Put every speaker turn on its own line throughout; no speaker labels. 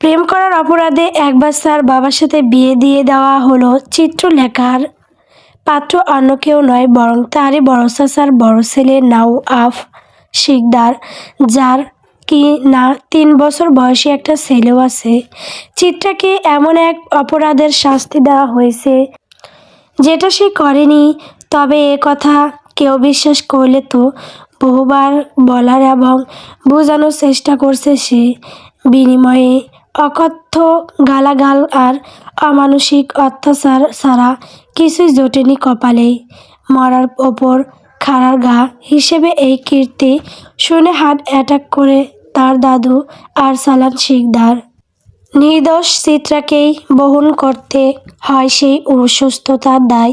প্রেম করার অপরাধে একবার তার বাবার সাথে বিয়ে দিয়ে দেওয়া হলো। চিত্রলেখার পাত্র অন্য কেউ নয়, বরং তারই বড় চাচার বড় ছেলে নওয়াব শিকদার, যার কি না 3 বছর বয়সী একটা ছেলেও আছে। চিত্রাকে এমন এক অপরাধের শাস্তি দেওয়া হয়েছে যেটা সে করেনি। তবে এ কথা কেউ বিশ্বাস করলে তো বহুবার বলার এবং বোঝানোর চেষ্টা করছে সে। বিনিময়ে অকথ্য গালাগাল আর অমানসিক অত্যাচার ছাড়া কিছুই জোটেনি কপালে। মরার ওপর খাড়ার গা হিসেবে এই কীর্তি শুনে হার্ট অ্যাটাক করে তার দাদু আরসালান শিকদার। নির্দোষ চিত্রাকেই বহন করতে হয় সেই অসুস্থতার দায়।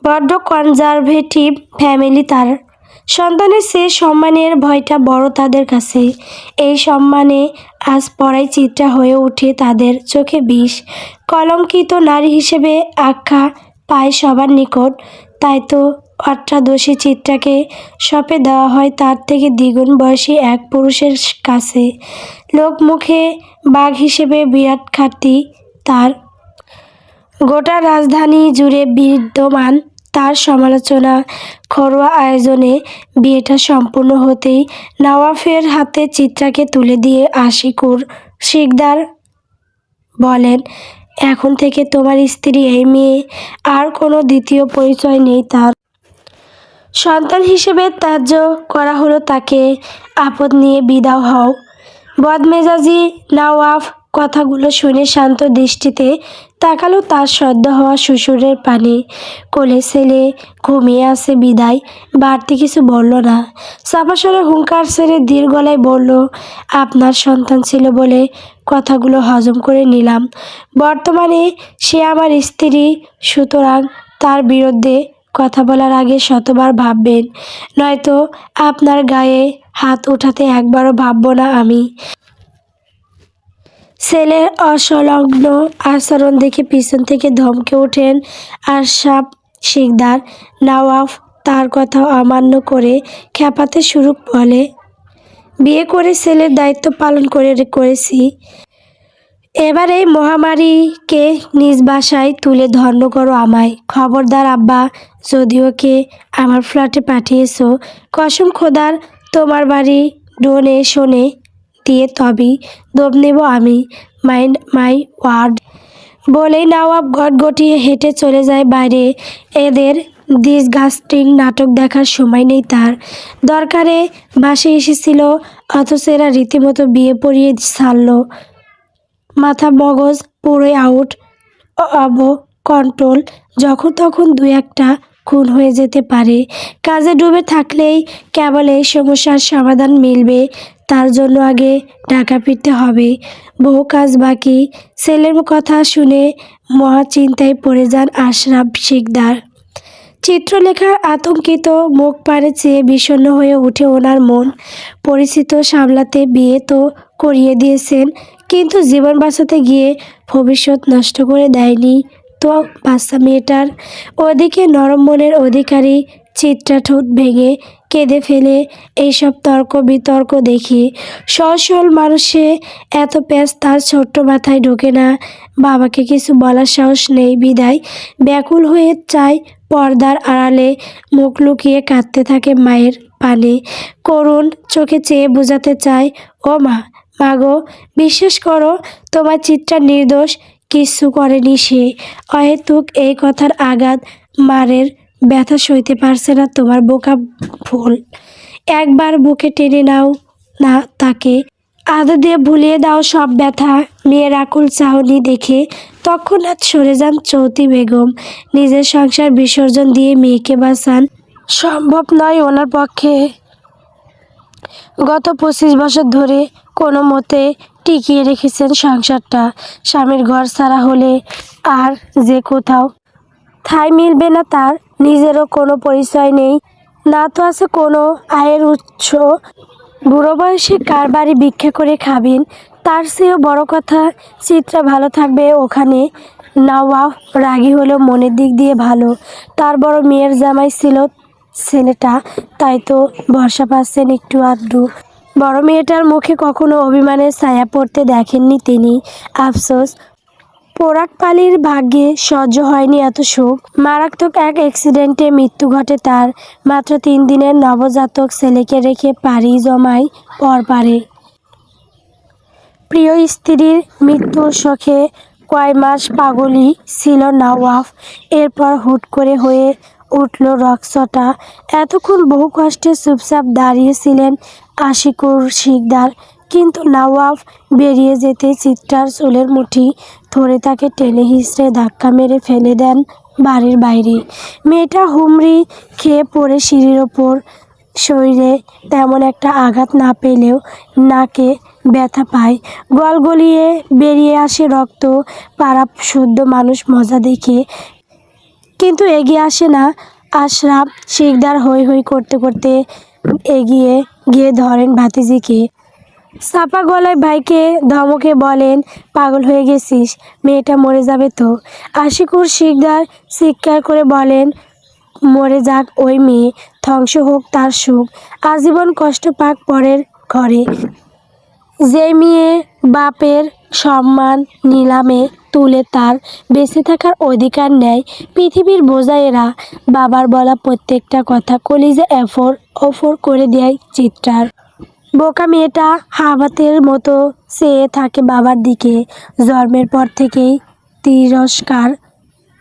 বড্ড কনজারভেটিভ ফ্যামিলি তার। সন্তানের চেয়ে সম্মানের ভয়টা বড় তাদের কাছে। এই সম্মানে আজ পড়াই চিত্রা হয়ে ওঠে তাদের চোখে বিষ। কলঙ্কিত নারী হিসেবে আখ্যা পায় সবার নিকট। তাই তো অষ্টাদশী চিত্রাকে সঁপে দেওয়া হয় তার থেকে দ্বিগুণ বয়সী এক পুরুষের কাছে। লোকমুখে বাঘ হিসেবে বিরাট খ্যাতি তার। গোটা রাজধানী জুড়ে বিদ্যমান তার সমালোচনা। ঘরোয়া আয়োজনে বিয়েটা সম্পূর্ণ হতেই নওয়াফের হাতে চিত্রাকে তুলে দিয়ে আশিকুর শিকদার বলেন, এখন থেকে তোমার স্ত্রী এই মেয়ে, আর কোনো দ্বিতীয় পরিচয় নেই তার। সন্তান হিসেবে ত্যায্য করা হলো তাকে, আপদ নিয়ে বিদাও হও। বদমেজাজি নওয়াব কথাগুলো শুনে শান্ত দৃষ্টিতে তাকালো তার সদ্য হওয়া শ্বশুরের পানে। কোলে ছেলে ঘুমিয়ে আছে বিদায় বাড়তি কিছু বলল না। চাপা স্বরে হুঙ্কার ছেড়ে ধীর গলায় বলল, আপনার সন্তান ছিল বলে কথাগুলো হজম করে নিলাম। বর্তমানে সে আমার স্ত্রী, সুতরাং তার বিরুদ্ধে কথা বলার আগে শতবার ভাববেন, নয়তো আপনার গায়ে হাত ওঠাতে একবারও ভাবব না আমি। ছেলের অসংলগ্ন আচরণ দেখে পিছন থেকে ধমকে ওঠেন আশরাফ শিকদার। নওয়াব তার কথা অমান্য করে খেপাতে শুরু বলে, বিয়ে করে ছেলের দায়িত্ব পালন করেছি, এবার এই মহামারীকে নিজ বাসায় তুলে ধন্য করো আমায়। খবরদার আব্বা, যদি ওকে আমার ফ্ল্যাটে পাঠিয়েছো, কসম খোদার তোমার বাড়ি ডোনে শোনে দিয়ে তবেই দম নেব আমি। Mind my word. বলেই নওয়াব গটগটিয়ে হেঁটে চলে যায় বাইরে। এদের ডিসগাস্টিং নাটক দেখার সময় নেই তার। দরকারে বাসে এসেছিল, অথচ এরা রীতিমতো বিয়ে পড়িয়ে ছাড়ল। মাথা মগজ পুরোই আউট অব কন্ট্রোল। যখন তখন দু একটা খুন হয়ে যেতে পারে। কাজে ডুবে থাকলেই কেবল এই সমস্যার সমাধান মিলবে, তার জন্য আগে ঢাকা ফিরতে হবে। বহু কাজ বাকি। ছেলের কথা শুনে মহা চিন্তায় পড়ে যান আশরাফ শিকদার। চিত্রলেখার আতঙ্কিত মুখ পানে চেয়ে বিষণ্ণ হয়ে ওঠে ওনার মন। পরিচিত সামলাতে বিয়ে তো করিয়ে দিয়েছেন, কিন্তু জীবন বাঁচাতে গিয়ে ভবিষ্যৎ নষ্ট করে দেয়নি তো বাচ্চা মেয়েটার। ওদিকে নরম মনের অধিকারী চিত্রা ঠোঁট ভেঙে কেঁদে ফেলে এইসব তর্ক বিতর্ক দেখে। সহজ সরল মানুষে এত প্যাঁচ তার ছোট্ট মাথায় ঢোকে না। বাবাকে কিছু বলার সাহস নেই বিদায় ব্যাকুল হয়ে চায় পর্দার আড়ালে মুখ লুকিয়ে কাঁদতে থাকে মায়ের পানে। করুণ চোখে চেয়ে বোঝাতে চায়, ও মা, মাগো, বিশ্বাস করো তোমার চিত্রা নির্দোষ, কিচ্ছু করেনি সে। অহেতুক এই কথার আঘাত, মারের ব্যথা সইতে পারছে না তোমার বোকা ভুল। একবার বুকে টেনে নাও না তাকে, আদর দিয়ে ভুলিয়ে দাও সব ব্যথা। মেয়ের আকুল চাহনি দেখে তৎক্ষণাৎ সরে যান চৌধুরী বেগম। নিজের সংসার বিসর্জন দিয়ে মেয়েকে বাঁচান সম্ভব নয় ওনার পক্ষে। গত 25 বছর ধরে কোনো মতে টিকিয়ে রেখেছেন সংসারটা। স্বামীর ঘর ছাড়া হলে আর যে কোথাও ঠাঁই মিলবে না তার। নিজেরও কোনো পরিচয় নেই, না তো আছে কোনো আয়ের উৎস। বুড়ো বয়সে কার বাড়ি ভিক্ষা করে খাবেন, তার চেয়েও বড় কথা চিত্রা ভালো থাকবে ওখানে। নওয়াব রাগী হলেও মনের দিক দিয়ে ভালো। তার বড় মেয়ের জামাই ছিল ছেলেটা, তাই তো ভরসা পাচ্ছেন একটু আধটু। বড় মেয়েটার মুখে কখনো অভিমানের ছায়া পড়তে দেখেননি তিনি। আফসোস, পোড়াকপালির ভাগ্যে সহ্য হয়নি এত সুখ। মারাত্মক এক অ্যাক্সিডেন্টে মৃত্যু ঘটে তার। মাত্র 3 দিনের নবজাতক ছেলেকে রেখে পাড়ি জমায় পরপারে। প্রিয় স্ত্রীর মৃত্যুর শোকে কয় মাস পাগলই ছিল নওয়াব। এরপর হুট করে হয়ে উঠল রকচটা। এতক্ষণ বহু কষ্টে চুপচাপ দাঁড়িয়েছিলেন আশিকুর শিকদার, কিন্তু নওয়াব বেরিয়ে যেতে চিত্রার চুলের মুঠি ধরে তাকে টেনে হিঁচড়ে ধাক্কা মেরে ফেলে দেন বাড়ির বাইরে। মেয়েটা হুমড়ি খেয়ে পড়ে সিঁড়ির ওপর। শরীরে তেমন একটা আঘাত না পেলেও নাকে ব্যথা পায়, গলগলিয়ে বেরিয়ে আসে রক্ত। পাড়া শুদ্ধ মানুষ মজা দেখে কিন্তু এগিয়ে আসে না। আশরাফ শিকদার হৈ হৈ করতে করতে এগিয়ে গিয়ে ধরেন ভাতিজিকে। চাপা গলায় ভাইকে ধমকে বলেন, পাগল হয়ে গেছিস, মেয়েটা মরে যাবে তো। আশিকুর শিকদার চিৎকার করে বলেন, মরে যাক ওই মেয়ে, ধ্বংস হোক তার সুখ, আজীবন কষ্ট পাক পরের ঘরে। যে মেয়ে বাপের সম্মান নিলামে তুলে তার বেঁচে থাকার অধিকার নেয়, পৃথিবীর বোঝা এরা। বাবার বলা প্রত্যেকটা কথা কলিজা এফোর ওফোর করে দেয় চিত্রার। বোকা মেয়েটা হাবাতের মতো চেয়ে থাকে বাবার দিকে। জন্মের পর থেকেই তিরস্কার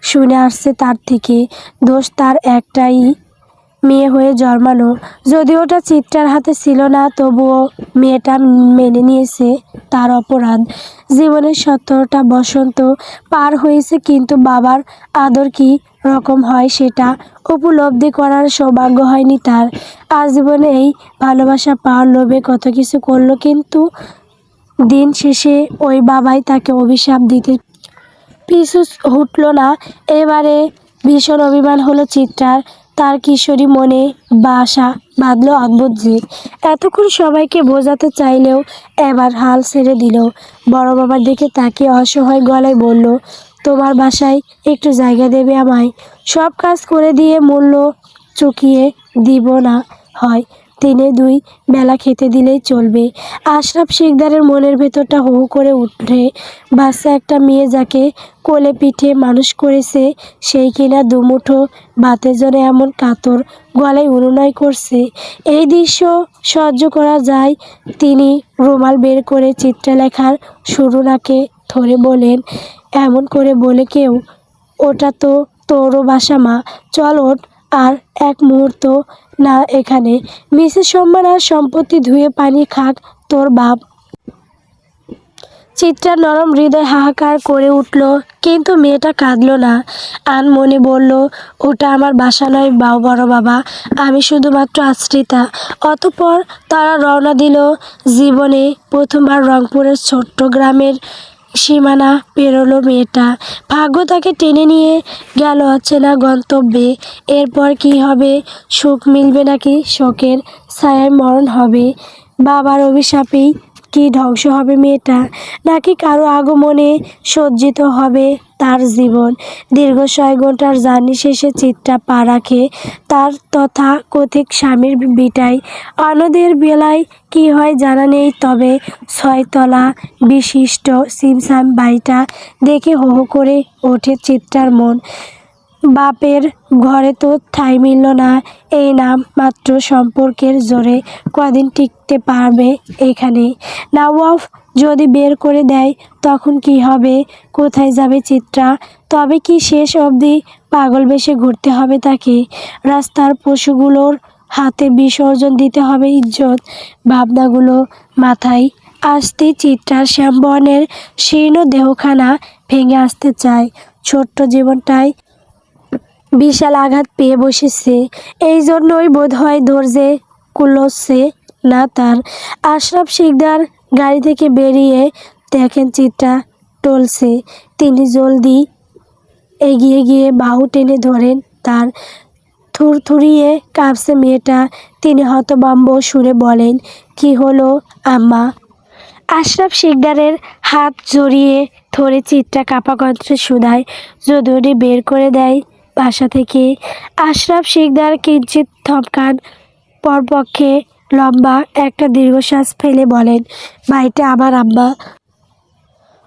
শুনে আসছে তার থেকে। দোষ তার একটাই, মেয়ে হয়ে জন্মানো। যদিও ওটা চিত্রার হাতে ছিল না, তবুও মেয়েটা মেনে নিয়েছে তার অপরাধ। জীবনের 17টা বসন্ত পার হয়েছে, কিন্তু বাবার আদর কী রকম হয় সেটা উপলব্ধি করার সৌভাগ্য হয়নি তার। আজীবনে এই ভালোবাসা পাওয়ার লোভে কত কিছু করলো, কিন্তু দিন শেষে ওই বাবাই তাকে অভিশাপ দিতে পিছু হটল না। এবারে ভীষণ অভিমান হলো চিত্রার। তার কিশোরী মনে বাসা বাঁধল অদ্ভুত জেদ। এতক্ষণ সবাইকে বোঝাতে চাইলেও এবার হাল ছেড়ে দিল। বড় বাবার দিকে তাকিয়ে অসহায় গলায় বলল, তোমার বাসায় একটু জায়গা দেবে আমায়? সব কাজ করে দিয়ে মূল্য চুকিয়ে দিব না হয়, 2 বেলা খেতে দিলেই চলবে। আশরাফ শিকদারের মনের ভেতরটা হু হু করে উঠে। বাচ্চা একটা মেয়ে যাকে কোলে পিঠে মানুষ করেছে, সেই কিনা দুমুঠো ভাতের জন্য এমন কাতর গলায় অনুনয় করছে। এই দৃশ্য সহ্য করা যায়। তিনি রুমাল বের করে চিত্রলেখার শুরু নাকে ধরে বলেন, এমন করে বলে কেউ? ওটা তো তোরও বাসা মা, চল ওঠ, আর এক মুহূর্ত না এখানে। মিসেস সম্মান আর সম্পত্তি ধুয়ে পানি খাক তোর বাপ। চিত্রার নরম হৃদয় হাহাকার করে উঠল, কিন্তু মেয়েটা কাঁদল না। আনমনে বলল, ওটা আমার বাসা নয় বড় বাবা, আমি শুধুমাত্র আশ্রিতা। অতঃপর তারা রওনা দিল। জীবনে প্রথমবার রংপুরের ছোট্ট গ্রামের সীমানা পেরোলো মেয়েটা। ভাগ্য তাকে টেনে নিয়ে গেল অচেনা গন্তব্যে। এরপর কি হবে? সুখ মিলবে নাকি শোকের ছায়ায় মরণ হবে? বাবার অভিশাপেই কি ধ্বংস হবে মেয়েটা, নাকি কারো আগমনে সজ্জিত হবে তার জীবন? দীর্ঘ 6 ঘন্টার জার্নি শেষে চিত্রা পা রাখে তার তথা কথিক স্বামীর ভিটায়। অন্যদের বেলায় কি হয় জানা নেই, তবে 6 তলা বিশিষ্ট ছিমছাম বাড়িটা দেখে হো হো করে ওঠে চিত্রার মন। বাপের ঘরে তো ঠাঁই মিলল না, এই নাম মাত্র সম্পর্কের জোরে কদিন টিকতে পারবে এখানে। নওয়াব যদি বের করে দেয় তখন কি হবে? কোথায় যাবে চিত্রা? তবে কি শেষ অবধি পাগল বেশে ঘুরতে হবে তাকে? রাস্তার পশুগুলোর হাতে বিসর্জন দিতে হবে ইজ্জত? ভাবনাগুলো মাথায় আসতে চিত্রার শ্যামবর্ণের শীর্ণ দেহখানা ভেঙে আসতে চায়। ছোট্ট জীবনটায় বিশাল আঘাত পেয়ে বসেছে। এই জন্যই বোধহয় ধৈর্যে কুলোচ্ছে না তার। আশরাফ শিকদার গাড়ি থেকে বেরিয়ে দেখেন চিত্রা টলছে। তিনি জলদি এগিয়ে গিয়ে বাহু টেনে ধরেন তার। থুরথুরিয়ে কাঁপছে মেয়েটা। তিনি হতভম্ব সুরে বলেন, কি হলো আম্মা? আশরাফ শিকদারের হাত জড়িয়ে ধরে চিত্রা কাঁপা কণ্ঠে শুধায়, যদি উনি বের করে দেয় বাসা থেকে। আশরাফ শিকদার কিঞ্চিত থমকান, পরপক্ষে লম্বা একটা দীর্ঘশ্বাস ফেলে বলেন, বাড়িটা আমার আম্মা।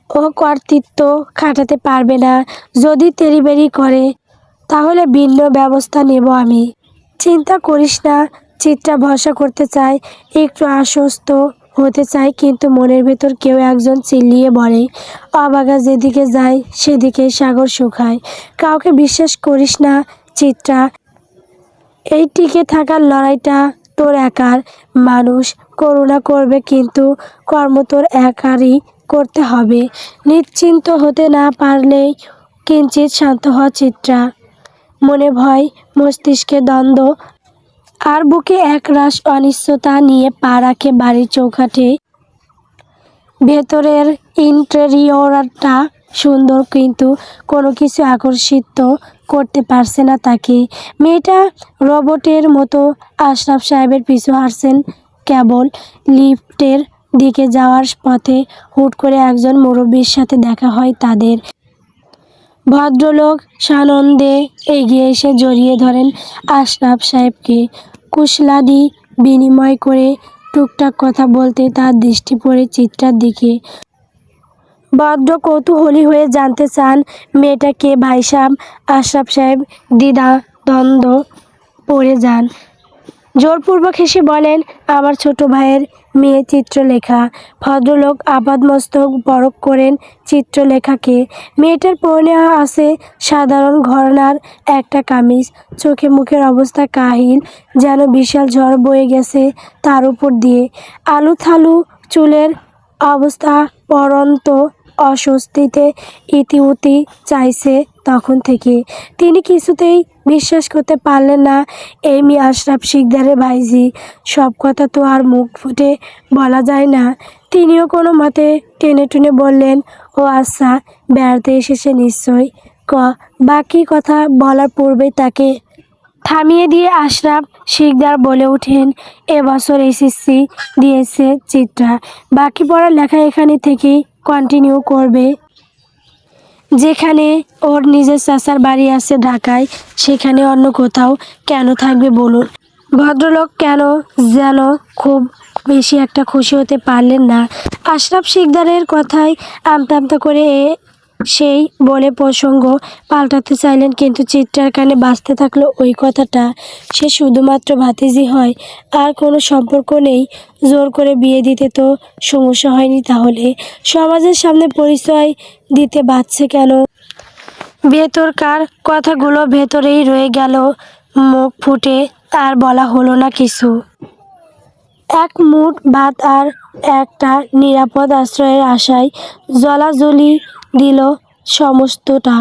ও কর্তৃত্ব খাটাতে পারবে না। যদি তেড়িবেড়ি করে তাহলে ভিন্ন ব্যবস্থা নেব আমি। চিন্তা করিস না। চিত্রা ভরসা করতে চায়, একটু আশ্বস্ত হতে চায়, কিন্তু মনের ভেতর কেউ একজন চিল্লিয়ে বলে, অবাগা যেদিকে যায় সেদিকে সাগর শুকায়। কাউকে বিশ্বাস করিস না চিত্রা। এই টিকে থাকার লড়াইটা তোর একার। মানুষ করুণা করবে, কিন্তু কর্ম তোর একারই করতে হবে। নিশ্চিন্ত হতে না পারলেই কিঞ্চিত শান্ত হ চিত্রা। মনে ভয়, মস্তিষ্কে দ্বন্দ্ব আর বুকে একরাশ অনিশ্চয়তা নিয়ে পা রাখে বাড়ির চৌকাঠে। ভেতরের ইন্টেরিয়রটা সুন্দর, কিন্তু কোনো কিছু আকর্ষিত করতে পারছে না তাকে। মেয়েটা রোবটের মতো আশরাফ সাহেবের পিছু হাঁটছেন। কেবল লিফটের দিকে যাওয়ার পথে হুট করে একজন মুরব্বির সাথে দেখা হয় তাদের। ভদ্রলোক সানন্দে এগিয়ে এসে জড়িয়ে ধরেন আশরাফ সাহেবকে। কুশলাদি বিনিময় করে টুকটাক কথা বলতে তার দৃষ্টি পড়ে চিত্রার দিকে। বড্ড কৌতূহলী হয়ে জানতে চান মেয়েটা কে ভাইসাব। আশরাফ সাহেব দ্বিধা দ্বন্দ্ব পড়ে যান। জোরপূর্বক হেসে বলেন, আমার ছোট ভাইয়ের মেয়ে চিত্রলেখা। ভদ্রলোক আপাদমস্তক পরখ করেন চিত্রলেখাকে। মেয়েটার পরনে আছে সাধারণ ঘরানার একটা কামিজ। চোখে মুখের অবস্থা কাহিল, যেন বিশাল ঝড় বয়ে গেছে তার উপর দিয়ে। আলুথালু চুলের অবস্থা পরন্ত অস্বস্তিতে ইতিউতি চাইছে তখন থেকে। তিনি কিছুতেই বিশ্বাস করতে পারলেন না এই মেয়ে আশরাফ শিকদারের ভাইঝি। সব কথা তো আর মুখ ফুটে বলা যায় না। তিনিও কোনো মতে টেনে টুনে বললেন, ও আচ্ছা, বেড়াতে এসেছে নিশ্চয়। বাকি কথা বলার পূর্বেই তাকে থামিয়ে দিয়ে আশরাফ শিকদার বলে ওঠেন, এবছর এসএসসি দিয়েছে চিত্রা। বাকি পড়ালেখা এখানে থেকেই কন্টিনিউ করবে। যেখানে ওর নিজের চাচার বাড়ি আছে ঢাকায়, সেখানে অন্য কোথাও কেন থাকবে বলুন। ভদ্রলোক কেন যেন খুব বেশি একটা খুশি হতে পারলেন না। আশরাফ শিকদারের কথায় আমতা আমতা করে সেই বলে প্রসঙ্গ পাল্টাতে চাইলেন, কিন্তু চিত্রার কানে বাজতে থাকলো ওই কথাটা। সে শুধুমাত্র ভাতিজি হয়, আর কোনো সম্পর্ক নেই। জোর করে বিয়ে দিতে তো সমস্যা হয়নি, তাহলে সমাজের সামনে পরিচয় দিতে বাধছে কেন? ভেতরকার কথাগুলো ভেতরেই রয়ে গেল, মুখ ফুটে আর বলা হলো না কিছু। এক মুঠ ভাত আর একটা নিরাপদ আশ্রয়ের আশায় জলাজলি দিল সমস্তটা।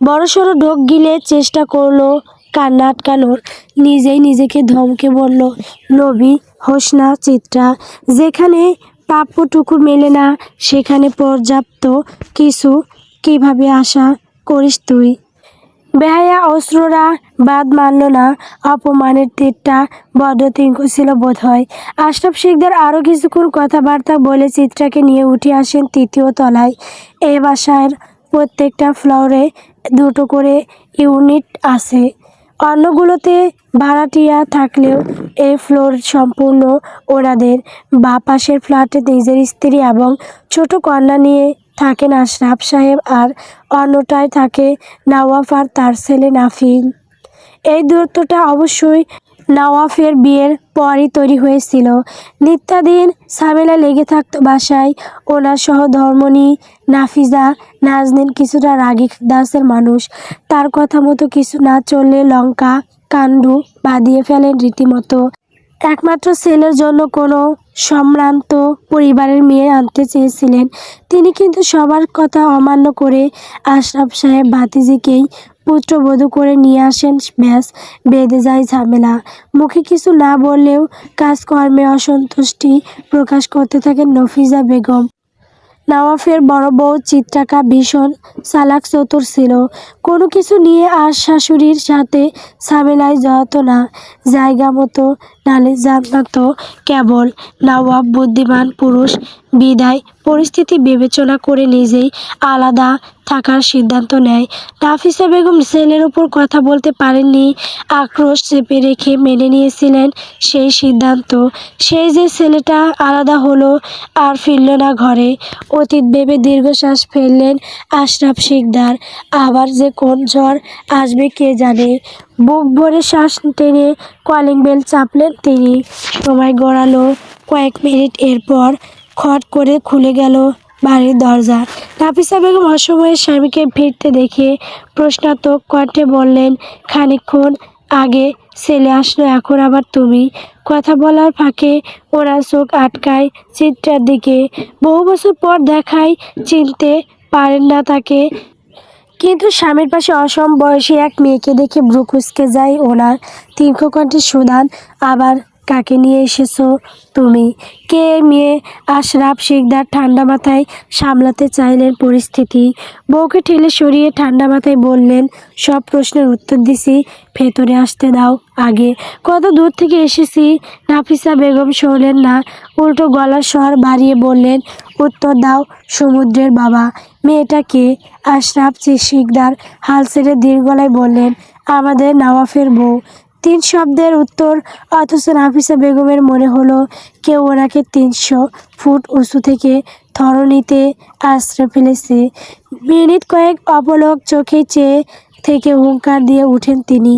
বড়সড় ঢোক গিলে চেষ্টা করলো কান্না আটকানোর। নিজেই নিজেকে ধমকে বলল, লোভী হোস না চিত্রা। যেখানে প্রাপ্যটুকু মেলে না সেখানে পর্যাপ্ত কিছু কিভাবে আশা করিস তুই? বেহায়া অশ্রুরা বাদ মানল না। অপমানের তীরটা বড্ড তীক্ষ্ণ ছিল বোধ হয়। আশরাফ শিকদার আরও কিছুক্ষণ কথাবার্তা বলে চিত্রাকে নিয়ে উঠে আসেন তৃতীয় তলায়। এই বাসার প্রত্যেকটা ফ্লোরে দুটো করে ইউনিট আছে। অন্যগুলোতে ভাড়াটিয়া থাকলেও এই ফ্লোর সম্পূর্ণ ওনাদের। বা পাশের ফ্ল্যাটে নিজের স্ত্রী এবং ছোট কন্যা নিয়ে থাকেন আশরাফ সাহেব, আর অন্যটায় থাকে নওয়াফ আর তার ছেলে নাফিল। এই দূরত্বটা অবশ্যই নওয়াফের বিয়ের পরই তৈরি হয়েছিল। নিত্যাদিন ঝামেলা লেগে থাকতো বাসায়। ওনার সহধর্মিণী নাফিজা নাজনীন কিছুটা রাগী দাসের মানুষ। তার কথা মতো কিছু না চললে লঙ্কা কাণ্ডু বাঁধিয়ে ফেলেন রীতিমতো। একমাত্র ছেলের জন্য কোনো সম্ভ্রান্ত পরিবারের মেয়ে আনতে চেয়েছিলেন তিনি, কিন্তু সবার কথা অমান্য করে আশরাফ সাহেব ভাতিজিকেই পুত্রবধূ করে নিয়ে আসেন। ব্যাস, বেঁধে যায় ঝামেলা। মুখে কিছু না বললেও কাজকর্মে অসন্তুষ্টি প্রকাশ করতে থাকেন নফিজা বেগম। নওয়াফের বড় বউ চিত্রাকা ভীষণ চালাক চতুর ছিল। কোনো কিছু নিয়ে আর শাশুড়ির সাথে ঝামেলায় জড়াতো না। জায়গা মতো নালিশ জানতো কেবল। নওয়াব বুদ্ধিমান পুরুষ, বিদায় পরিস্থিতি বিবেচনা করে নিজেই আলাদা থাকার সিদ্ধান্ত নেয়। নাফিসা বেগম ছেলের উপর কথা বলতে পারেননি, আক্রোশ চেপে রেখে মেনে নিয়েছিলেন সেই সিদ্ধান্ত। সেই যে ছেলেটা আলাদা হলো আর ফিরল না ঘরে, অতীত ভেবে দীর্ঘশ্বাস ফেললেন আশরাফ শিকদার। আবার যে কোন ঝড় আসবে কে জানে। বুক ভরে শ্বাস টেনে কলিং বেল চাপলেন তিনি। সময় গড়ালো কয়েক মিনিট, এরপর খট করে খুলে গেল বাড়ির দরজা। নাফিসা বেগম অসময়ে স্বামীকে ফিরতে দেখে প্রশ্নাত্মক কণ্ঠে বললেন, খানিকক্ষণ আগে ছেলে আসলো, এখন আবার তুমি? কথা বলার ফাঁকে ওনার চোখ আটকায় চিত্রার দিকে। বহু বছর পর দেখায়, চিনতে পারেন না তাকে, কিন্তু স্বামীর পাশে অসম বয়সী এক মেয়েকে দেখে ভ্রু কুঁচকে যায় ওনার। তীক্ষ্ণ কণ্ঠে সুদান, আবার কাকে নিয়ে এসেছো তুমি? কে এই মেয়ে? আশরাফ শিকদার ঠান্ডা মাথায় সামলাতে চাইলেন পরিস্থিতি। বউকে ঠেলে সরিয়ে ঠান্ডা মাথায় বললেন, সব প্রশ্নের উত্তর দিছি, ভেতরে আসতে দাও আগে। কত দূর থেকে এসেছি। নাফিসা বেগম সরলেন না, উল্টো গলার স্বর বাড়িয়ে বললেন, উত্তর দাও সমুদ্রের বাবা। মেয়েটা কে? আশরাফ শিকদার হাল ছেড়ে ধীর গলায় বললেন, আমাদের নওয়াফের বউ। 3 শব্দের উত্তর, অথচ নাফিসা বেগমের মনে হলো কেউ ওনাকে 300 ফুট উঁচু থেকে ধরণীতে আছড়ে ফেলেছে। মিনিট কয়েক অপলক চোখে চেয়ে থেকে হুঙ্কার দিয়ে উঠেন তিনি।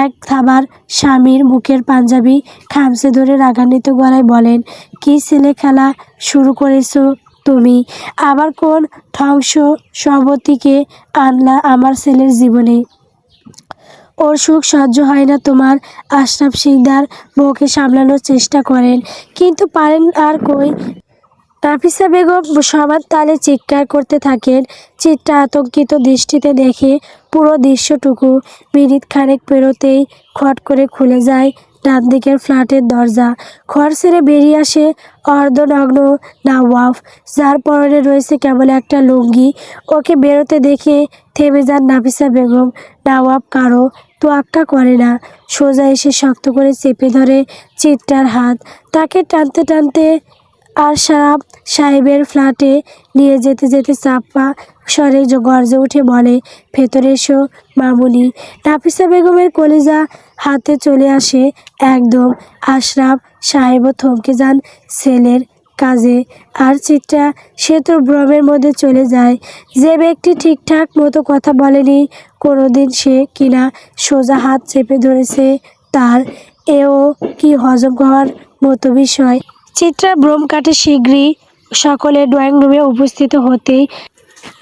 এক থাবার স্বামীর মুখের পাঞ্জাবি খামচে ধরে রাগান্বিত গলায় বলেন, কি ছেলে খেলা শুরু করেছো তুমি? আবার কোন ধ্বংস সবতিকে আনলা আমার ছেলের জীবনে? ওর সুখ সহ্য হয় না তোমার? আশরাফ শিকদার বউকে সামলানোর চেষ্টা করেন, কিন্তু পারেন আর কই। নাফিসা বেগম সমান তালে চিৎকার করতে থাকেন। চিত্রা আতঙ্কিত দৃষ্টিতে দেখে পুরো দৃশ্যটুকু। মিনিট খানেক পেরোতেই খট করে খুলে যায় ডান দিকের ফ্ল্যাটের দরজা। ঘর ছেড়ে বেরিয়ে আসে অর্ধনগ্ন নওয়াফ, যার পরনে রয়েছে কেবল একটা লুঙ্গি। ওকে বেরোতে দেখে থেমে যান নাফিসা বেগম। নওয়াফ কারো তোয়াক্কা করে না, সোজা এসে শক্ত করে চেপে ধরে চিত্রার হাত। তাকে টানতে টানতে আশরাফ সাহেবের ফ্ল্যাটে নিয়ে যেতে যেতে চাপা স্বরে গর্জে উঠে বলে, ভেতরে এসো মামুনি। নাফিসা বেগমের কলিজা হাতে চলে আসে একদম। আশরাফ সাহেবও থমকে যান ছেলের কাজে। আর চিত্রা, সে তো ভ্রমের মধ্যে চলে যায়। যে ব্যক্তি ঠিকঠাক মতো কথা বলেনি কোনোদিন, সে কিনা সোজা হাত চেপে ধরেছে তার, এও কি হজম হওয়ার মতো বিষয়? চিত্রার ভ্রম কাটে শীঘ্রই। সকলে ড্রয়িং রুমে উপস্থিত হতেই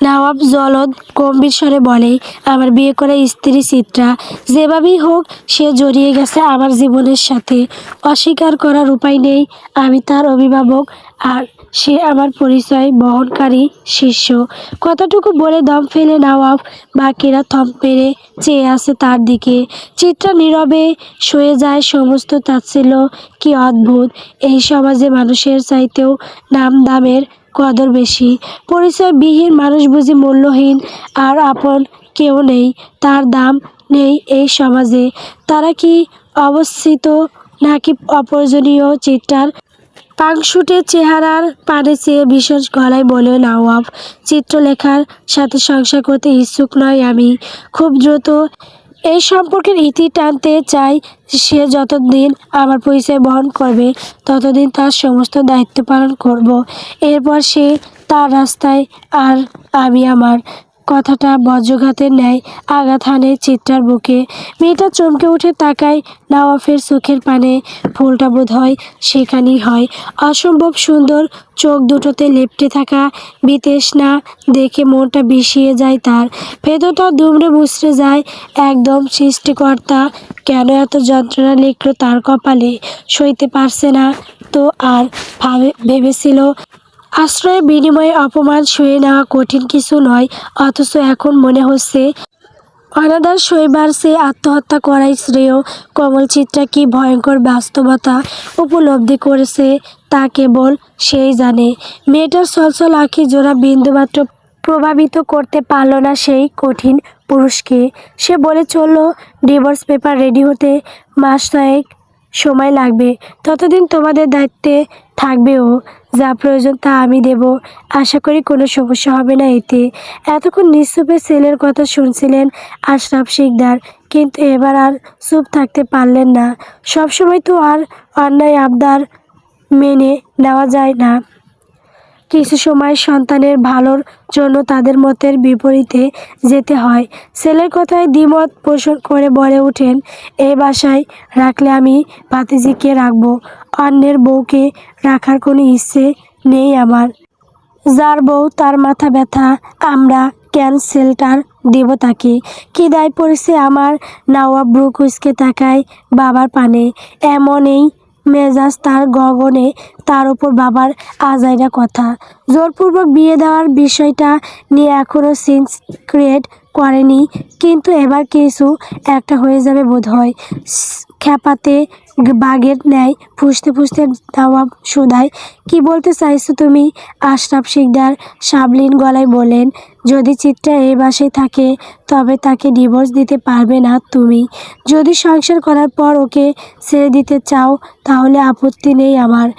নওয়াব জলদ গম্ভীর স্বরে বলে, আমার বিয়ে করা স্ত্রী চিত্রা যেভাবেই হোক সে জড়িয়ে গেছে আমার জীবনের সাথে। অস্বীকার করার উপায় নেই। আমি তার অভিভাবক, আর সে আমার পরিচয় বহনকারী শিষ্য। কতটুকু বলে দম ফেলে নওয়াব, বাকিরা থম মেরে চেয়ে আছে তার দিকে। চিত্রা নীরবে সয়ে যায়। সমস্ত তাচ্ছিল্য কি অদ্ভুত! এই সমাজে মানুষের চাইতেও নাম দামের কদর বেশি। পরিচয়বিহীন মানুষ বুঝি মূল্যহীন, আর আপন কেউ নেই, তার দাম নেই এই সমাজে। তারা কি অবস্থিত নাকি অপ্রয়োজনীয়? চিত্রার পাংশুটে চেহারার পানে চেয়ে ভীষণ গলায় বলে নওয়াব, চিত্রলেখার সাথে সংসার করতে ইচ্ছুক নয় আমি। খুব দ্রুত এই সম্পর্কের ইতি টানতে চাই। সে যতদিন আমার পরিচয় বহন করবে ততদিন তার সমস্ত দায়িত্ব পালন করব। এরপর সে তার রাস্তায়, আর আমি আমার। কথাটা বজ্রঘাতের ন্যায় আঘাত হানে চিত্রার বুকে। মেয়েটা চমকে উঠে তাকায়। নওয়াফের চোখের পানে ফুলটা বোধ হয় সেখানেই হয়। অসম্ভব সুন্দর চোখ দুটোতে লেপ্টে থাকা বিতৃষ্ণা দেখে মনটা বিষিয়ে যায় তার। ভেতরটা দুমড়ে মুচড়ে যায় একদম। সৃষ্টিকর্তা কেন এত যন্ত্রণা লিখল তার কপালে? সইতে পারছে না তো আর। ভেবেছিল আশ্রয়ের বিনিময়ে অপমান সয়ে নেওয়া কঠিন কিছু নয়, অথচ এখন মনে হচ্ছে অনাদার সইবার চেয়ে আত্মহত্যা করাই শ্রেয়। কমল চিত্রা কি ভয়ঙ্কর বাস্তবতা উপলব্ধি করেছে তা কেবল সেই জানে। মেয়েটার ছলছল আঁখি জোড়া বিন্দুমাত্র প্রভাবিত করতে পারল না সেই কঠিন পুরুষকে। সে বলে চলল, ডিভোর্স পেপার রেডি হতে মাস 6 সময় লাগবে, ততদিন তোমাদের দায়িত্বে থাকবে ও। যা প্রয়োজন তা আমি দেব। আশা করি কোনো সমস্যা হবে না এতে। এতক্ষণ নিশ্চুপে ছেলের কথা শুনছিলেন আশরাফ শিকদার, কিন্তু এবার আর চুপ থাকতে পারলেন না। সবসময় তো আর অন্যায় আবদার মেনে নেওয়া যায় না। কিছু সময় সন্তানের ভালোর জন্য তাদের মতের বিপরীতে যেতে হয়। ছেলের কথায় দ্বিমত পোষণ করে বলে ওঠেন, এই বাসায় রাখলে আমি ভাতিজিকে রাখবো, অন্যের বউকে রাখার কোনো ইচ্ছে নেই আমার। যার বউ তার মাথা ব্যথা, আমরা কেন শেল্টার দেব তাকে? কি দায় পড়েছে আমার? নওয়াব ব্রু কুঁচকে তাকায় বাবার পানে। এমনই মেজাজ তার গগনে, তার উপর বাবার আজাইরা কথা। জোরপূর্বক বিয়ে দেওয়ার বিষয়টা নিয়ে এখনও সিন্স ক্রিয়েট করেনি, কিন্তু এবার কিছু একটা হয়ে যাবে বোধহয়। খেপাতে বাঘের ন্যায় ফুঁসতে ফুঁসতে নওয়াব শুধায়, কি বলতে চাইছো তুমি? আশরাফ শিকদার সাবলীন গলায় বললেন, যদি চিত্রা এই বাসায় থাকে তবে তাকে ডিভোর্স দিতে পারবে না তুমি। যদি সংসার করার পর ওকে ছেড়ে দিতে চাও তাহলে আপত্তি নেই আমার,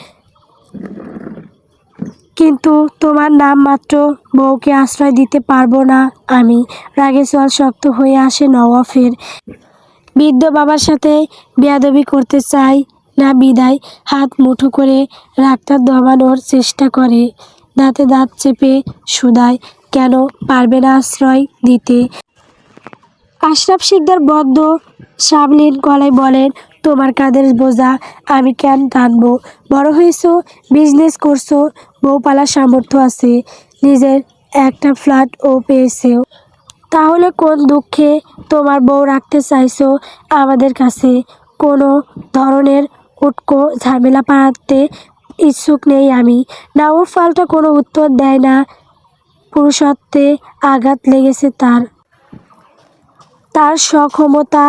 কিন্তু তোমার নাম মাত্র বউকে আশ্রয় দিতে পারবো না আমি। রাগে চোয়াল শক্ত হয়ে আসে নওয়াফের। বৃদ্ধ বাবার সাথে বেয়াদবি করতে চায় না বিদায় হাত মুঠো করে রাগটা দমানোর চেষ্টা করে। দাঁতে দাঁত চেপে শুধায়, কেন পারবে না আশ্রয় দিতে? আশরাফ শিকদার বদ্ধ সাবলীল গলায় বলেন, তোমার কাঁধের বোঝা আমি কেন টানবো? বড় হয়েছো, বিজনেস করছো, বউ পালার সামর্থ্য আছে, নিজের একটা ফ্ল্যাটও পেয়েছেও, তাহলে কোন দুঃখে তোমার বউ রাখতে চাইছো আমাদের কাছে? কোনো ধরনের উটকো ঝামেলা পাড়াতে ইচ্ছুক নেই আমি। নওয়াব পাল্টা কোনো উত্তর দেয় না। পুরুষত্বে আঘাত লেগেছে তার। তার সক্ষমতা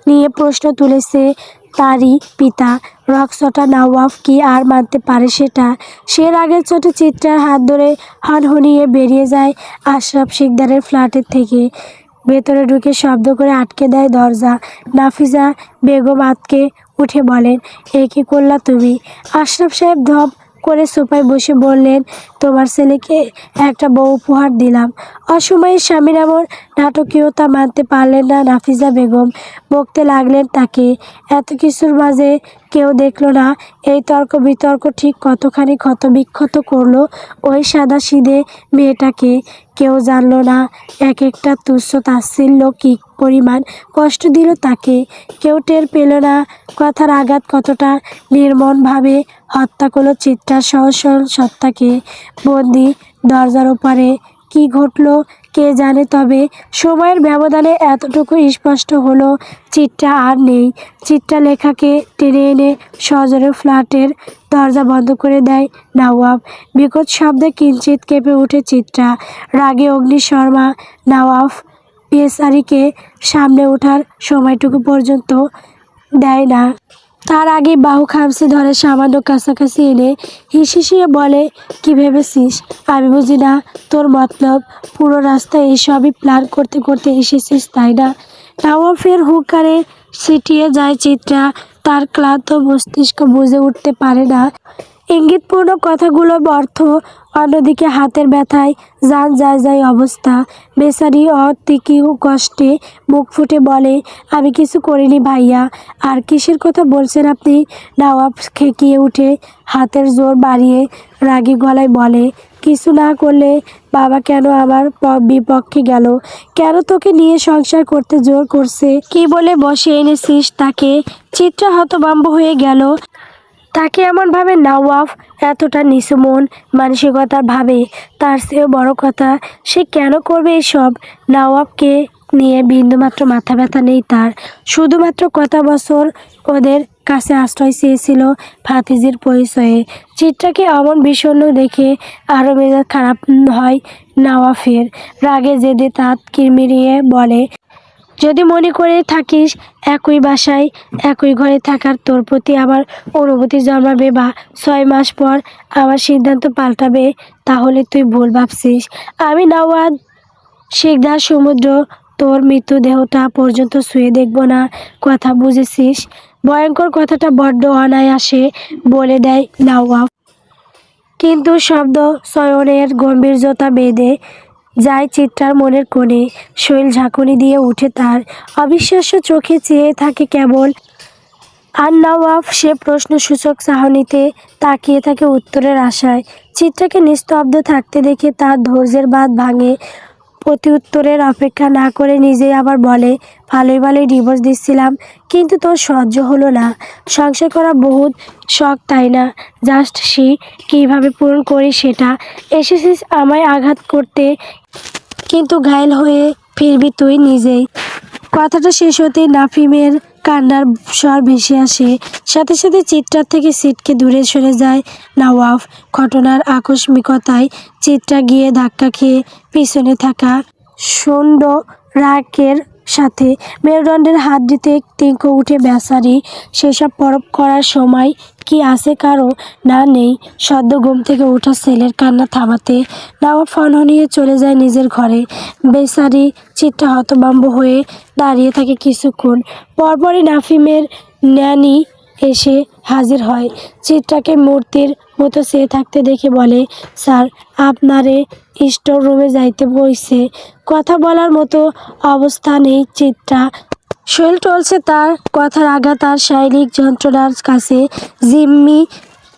নিয়ে প্রশ্ন তুলেছে তারই পিতা। রকচটা নওয়াব কি আর মানতে পারে সেটা? সে রাগের চোটে চিত্রার হাত ধরে হনহনিয়ে বেরিয়ে যায় আশরাফ শিকদারের ফ্ল্যাটের থেকে। ভেতরে ঢুকে শব্দ করে আটকে দেয় দরজা। নাফিজা বেগম আতকে উঠে বলেন, এ কী করলা তুমি? আশরাফ সাহেব ধপ করে সোফায় বসে বললেন, তোমার ছেলেকে একটা বউ উপহার দিলাম। অসময়ে স্বামীর এমন নাটকীয়তা মানতে পারলেন না নাফিজা বেগম। বকতে লাগলেন তাকে। এত কিছুর মাঝে কেউ দেখল না এই তর্ক বিতর্ক ঠিক কতখানি ক্ষতবিক্ষত করলো ওই সাদাসিধে মেয়েটাকে। কেউ জানল না এক একটা তুচ্ছ তাচ্ছিল্য কী পরিমাণ কষ্ট দিল তাকে। কেউ টের পেল না কথার আঘাত কতটা নির্মমভাবে হত্যা করল চিত্রার সহজ সরল সত্তাকে। বন্দি দরজার ওপারে কি ঘটল কে জানে, তবে সময়ের ব্যবধানে এতটুকু স্পষ্ট হলো, চিত্রা আর নেই। চিত্রা লেখাকে টেনে এনে সজোরে ফ্ল্যাটের দরজা বন্ধ করে দেয় নওয়াব। বিকট শব্দে কিঞ্চিত কেঁপে ওঠে চিত্রা। রাগে অগ্নিশর্মা নওয়াব বেচারিকে সামনে ওঠার সময়টুকু পর্যন্ত দেয় না। তার আগে বাহু খামচে ধরে সামান্য কাছাকাছি এনে হিসিয়ে বলে, কি ভেবেছিস আমি বুঝি না তোর মতলব? পুরো রাস্তায় এইসবই প্ল্যান করতে করতে এসেছিস তাই না? নওয়াবের হুঙ্কারে ছিটিয়ে যায় চিত্রা। তার ক্লান্ত মস্তিষ্ক বুঝে উঠতে পারে না ইঙ্গিতপূর্ণ কথাগুলোর অর্থ। অন্যদিকে হাতের ব্যথায় যান যায় যায় অবস্থা। বেচারি অতীকীয় কষ্টে মুখ ফুটে বলে, আমি কিছু করিনি ভাইয়া। আর কিসের কথা বলছেন আপনি? নওয়াব খেকিয়ে উঠে হাতের জোর বাড়িয়ে রাগী গলায় বলে, কিছু না করলে বাবা কেন আমার বিপক্ষে গেল? কেন তোকে নিয়ে সংসার করতে জোর করছে? কি বলে বসে এনেছিস তাকে? চিত্রা হতভম্ব হয়ে গেল। তাকে এমনভাবে নওয়াব এতটা নিচু মন মানসিকতার ভাবে, তার চেয়েও বড় কথা, সে কেন করবে এসব? নওয়াবকে নিয়ে বিন্দুমাত্র মাথা ব্যথা নেই তার। শুধুমাত্র কত বছর ওদের কাছে আশ্রয় চেয়েছিল ভাতিজির পরিচয়ে। চিত্রাকে অমন বিষণ্ণ দেখে আরও মেজাজ খারাপ হয় নওয়াফের। রাগে জেদে তাঁত কিরমিরিয়ে বলে, যদি মনে করে থাকিস একই বাসায় একই ঘরে থাকার তোর প্রতি আমার অনুভূতি জন্মাবে বা 6 মাস পর আমার সিদ্ধান্ত পাল্টাবে, তাহলে তুই ভুল ভাবছিস। আমি নওয়াব শিকদার সমুদ্র তোর মৃতদেহটা পর্যন্ত ছুঁয়ে দেখব না, কথা বুঝেছিস? ভয়ঙ্কর কথাটা বড্ড অনায়াসে বলে দেয় নওয়াব। কিন্তু শব্দ চয়নের গম্ভীর্যতা বেঁধে যায় চিত্রার মনের কোণে। শৈল ঝাঁকুনি দিয়ে উঠে তার অবিশ্বাস্য চোখে চেয়ে থাকে কেবল। আর নওয়াব সে প্রশ্নসূচক চাহনিতে তাকিয়ে থাকে উত্তরের আশায়। চিত্রাকে নিস্তব্ধ থাকতে দেখে তার ধৈর্যের বাঁধ ভাঙে। প্রতি উত্তরের অপেক্ষা না করে নিজেই আবার বলে, ভালোই ভালোই ডিভোর্স দিচ্ছিলাম, কিন্তু তোর সহ্য হলো না। সংসার করা বহুত শখ তাই না? জাস্ট সে কীভাবে পূরণ করি সেটা। এসেছিস আমায় আঘাত করতে, কিন্তু ঘায়েল হয়ে ফিরবি তুই নিজেই। কথাটা শেষ হতেই নাফিমের কান্নার স্বর ভেসে আসে। সাথে সাথে চিত্রার থেকে ছিটকে দূরে সরে যায় নওয়াব। ঘটনার আকস্মিকতায় চিত্রা গিয়ে ধাক্কা খেয়ে পিছনে থাকা সুন্ড রাকের সাথে মেরুদণ্ডের হাত দিতে টিঙ্ক উঠে বেচারি সেসব পরব করার সময় কি আছে কারো? না নেই। সদ্য ঘুম থেকে ওঠা ছেলের কান্না থামাতে নওয়াব ফনহনিয়ে চলে যায় নিজের ঘরে। বেচারি চিত্রা হতভম্ব হয়ে দাঁড়িয়ে থাকে কিছুক্ষণ। পরপরই নাফিমের ন্যানি এসে হাজির হয়। চিত্রাকে মূর্তির মতো চেয়ে থাকতে দেখে বলে, স্যার আপনারে স্টোর রুমে যাইতে বইছে। কথা বলার মতো অবস্থা নেই চিত্রা। শৈল টলছে, তার কথার আঘাত আর শারীরিক যন্ত্রণার কাছে জিম্মি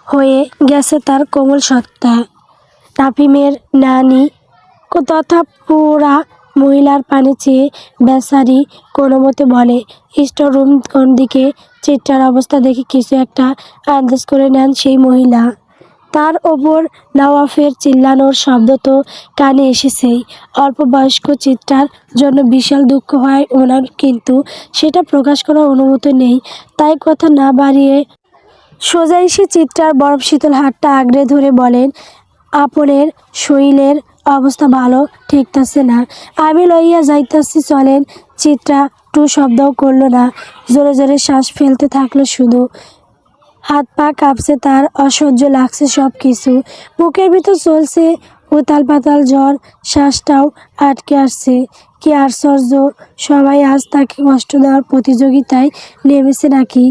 হয়ে গেছে তার কোমল সত্তা। নাফিমের নানি তথা পুরা মহিলার পানে চেয়ে বেচারি কোনো মতে বলে, স্টোর রুম কোন দিকে? চিত্রার অবস্থা দেখে কিছু একটা আন্দাজ করে নেন সেই মহিলা। তার ওপর নওয়াফের চিল্লানোর শব্দ তো কানে এসেছেই। অল্প বয়স্ক চিত্রার জন্য বিশাল দুঃখ হয় ওনার, কিন্তু সেটা প্রকাশ করার অনুমতি নেই। তাই কথা না বাড়িয়ে সোজা এসে চিত্রার বরফ শীতল হাতটা আঁকড়ে ধরে বলেন, আপনের শরীরের অবস্থা ভালো ঠেকতাছে না, আমি লইয়া যাইতাছি চলেন। চিত্রা টু শব্দও করল না, জোরে জোরে শ্বাস ফেলতে থাকলো শুধু। হাত পা কাঁপছে তার, অসহ্য লাগছে সব কিছু। বুকের ভিতর চলছে উতাল পাতাল জ্বর, শ্বাসটাও আটকে আসছে। কি আশ্চর্য, সবাই আজ তাকে কষ্ট দেওয়ার প্রতিযোগিতায় নেমেছে নাকি?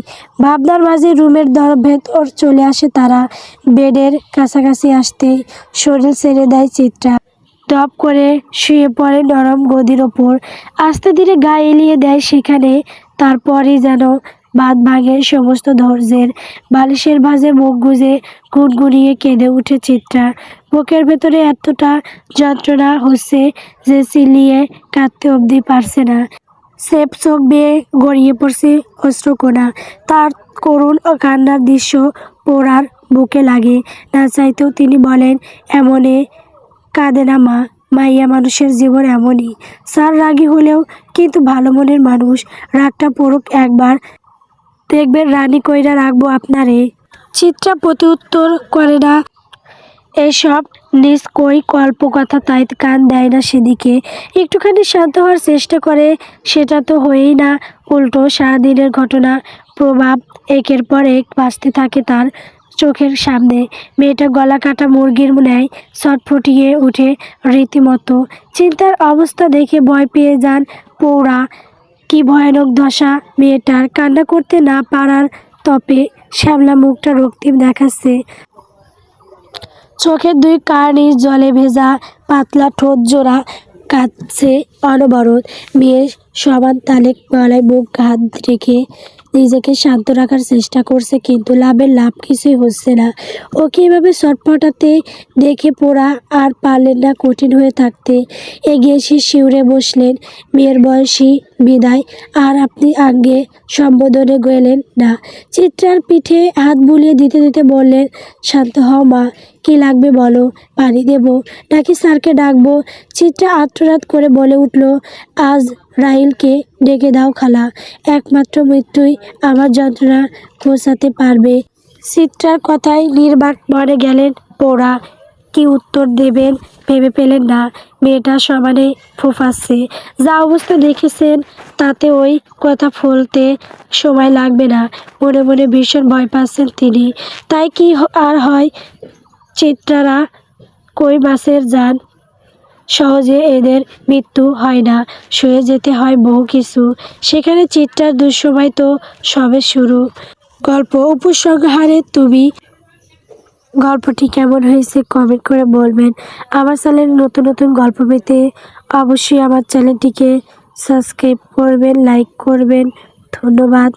ভাবনার মাঝে রুমের ভেতর চলে আসে তারা। বেডের কাছাকাছি আসতেই শরীর ছেড়ে দেয় চিত্রা। টপ করে শুয়ে পড়ে নরম গদির ওপর। আস্তে ধীরে গা এলিয়ে দেয় সেখানে। তারপরই যেন বাঁধ ভাঙে সমস্ত ধৈর্যের। বালিশের ভাঁজে মুখ গুজে গুনগুনিয়ে কেঁদে উঠে চিত্রা। বুকের ভেতরে এতটা যন্ত্রণা হচ্ছে যে চিল্লিয়ে কাঁদতে অবধি পারছে না। সেপ চোখ বেয়ে গড়িয়ে পড়ছে অশ্রুকণা। তার করুণ কান্নার দৃশ্য পোড়ার বুকে লাগে। না চাইতেও তিনি বলেন, এমনে কাঁদে না মা, মাইয়া মানুষের জীবন এমনই। স্যার রাগী হলেও কিন্তু ভালো মনের মানুষ। রাগটা পড়ুক একবার, দেখবেন রানী কইরা রাখবো আপনারে। চিত্রা প্রতি উত্তর করে না। এসব নিষ্কই কল্পকথা, তাই কান দেয় না সেদিকে। একটুখানি শান্ত হওয়ার চেষ্টা করে, সেটা তো হয়েই না। উল্টো সারাদিনের ঘটনা প্রভাব একের পর এক বাজতে থাকে তার চোখের সামনে। মেয়েটা গলা কাটা মুরগির ন্যায় ছটফটিয়ে উঠে রীতিমতো। চিন্তার অবস্থা দেখে ভয় পেয়ে যান পৌরা। কি ভয়ানক দশা মেয়েটার! কান্না করতে না পারার তপে শ্যামলা মুখটা রক্তিম দেখাচ্ছে। চোখের দুই কার্নিশ জলে ভেজা, পাতলা ঠোঁট জোড়া কাঁদছে অনবরত। মেয়ে সমান তালে গলায় মুখ হাত রেখে নিজেকে শান্ত রাখার চেষ্টা করছে, কিন্তু লাভ কিছুই হচ্ছে না। ওকে এভাবে ছটফটাতে দেখে পোড়া আর পারলেন না কঠিন হয়ে থাকতে। এগিয়ে এসে শিউরে বসলেন। মেয়ের বয়সী বিদায় আর আপনি আগে সম্বোধনে গেলেন না। চিত্রার পিঠে হাত বুলিয়ে দিতে দিতে বললেন, শান্ত হও মা, কি লাগবে বলো, পানি দেবো নাকি স্যারকে ডাকবো? চিত্রা আত্মনাদ করে বলে উঠল, আজ রাহিলকে ডেকে দাও খালা, একমাত্র মৃত্যুই আমার যন্ত্রণা ঘোচাতে পারবে। চিত্রার কথায় নির্বাক মনে গেলেন পোড়া। কি উত্তর দেবেন ভেবে পেলেন না। মেয়েটা সমানে ফুঁফাচ্ছে। যা অবস্থা দেখেছেন তাতে ওই কথা ফলতে সময় লাগবে না। মনে মনে ভীষণ ভয় পাচ্ছেন তিনি। তাই কি আর হয়, চিত্রারা কই মাছের জান, সহজে এদের মৃত্যু হয় না, সয়ে যেতে হয় বহু কিছু। সেখানে চিত্রার দুঃসময় তো সবে শুরু। গল্প উপসংহারে তুমি গল্পটি কেমন হয়েছে কমেন্ট করে বলবেন। আমার চ্যানেলে নতুন নতুন গল্প পেতে অবশ্যই আমার চ্যানেলটিকে সাবস্ক্রাইব করবেন, লাইক করবেন। ধন্যবাদ।